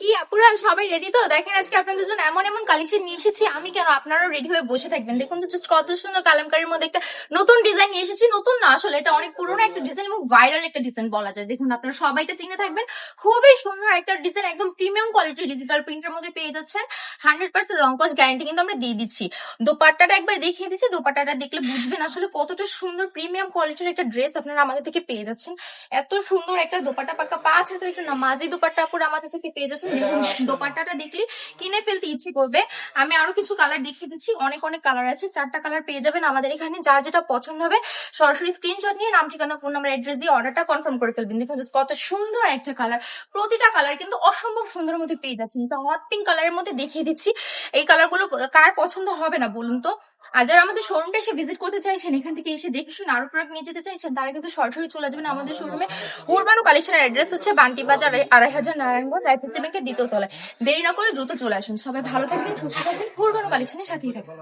কি আপুরা সবাই রেডি তো? দেখেন আজকে আপনাদের জন্য এমন এমন কালেকশন নিয়ে এসেছি। আমি কেন, আপনারাও রেডি হয়ে বসে থাকবেন। দেখুন তো জাস্ট কত সুন্দর কালামকারীর মধ্যে একটা নতুন ডিজাইন নিয়ে এসেছি। নতুন না, আসলে এটা অনেক পুরোনো একটা ডিজাইন এবং ভাইরাল একটা ডিজাইন বলা যায়। দেখুন আপনারা সবাই এটা চিনে থাকবেন। খুবই সুন্দর একটা ডিজাইন, একদম প্রিমিয়াম কোয়ালিটির ডিজিটাল প্রিন্টের মধ্যে পেয়ে যাচ্ছেন। 100% রং কস গ্যারান্টি কিন্তু আমরা দিয়ে দিচ্ছি। দোপাট্টাটা একবার দেখিয়ে দিচ্ছি, দোপাট্টাটা দেখলে বুঝবেন আসলে কতটা সুন্দর প্রিমিয়াম কোয়ালিটির একটা ড্রেস আপনারা আমাদের থেকে পেয়ে যাচ্ছেন। এত সুন্দর একটা দোপাট্টা, পাক্কা 5 হাতের একটা নামাজি দোপাট্টা আপুরা আমাদের থেকে পেয়ে যাচ্ছেন। দেখুন দোপাট্টাটা দেখলে কিনে ফেলতে ইচ্ছে করবে। আমি আরো কিছু কালার দেখিয়ে দিচ্ছি, অনেক অনেক কালার আছে। 4টা কালার পেয়ে যাবেন আমাদের এখানে। যার যেটা পছন্দ হবে সরাসরি স্ক্রিনশট নিয়ে নাম, ঠিকানা, ফোন নাম্বার, অ্যাড্রেস দিয়ে অর্ডারটা কনফার্ম করে ফেলবেন। দেখুন just কত সুন্দর একটা কালার। প্রতিটা কালার কিন্তু অসম্ভব সুন্দর মধ্যে পেয়ে যাচ্ছেন। হট পিঙ্ক কালারের মধ্যে দেখিয়ে দিচ্ছি। এই কালারগুলো কার পছন্দ হবে না বলুন তো? আর যারা আমাদের শোরুমটা এসে ভিজিট করতে চাইছেন, এখান থেকে এসে দেখে শুনে আরো প্রোডাক্ট নিয়ে যেতে চাইছেন, তারা কিন্তু সরাসরি চলে যাবেন আমাদের শোরুমে। উরবানো কালেকশনের অ্যাড্রেস হচ্ছে বান্টি বাজার 2,500 নারায়ণগঞ্জ, আইপিসি ব্যাংকের দ্বিতীয় তলায়। দেরি না করে দ্রুত চলে আসুন। সবাই ভালো থাকবেন, সুস্থ থাকবেন, উরবানো কালেকশনের সাথেই থাকবেন।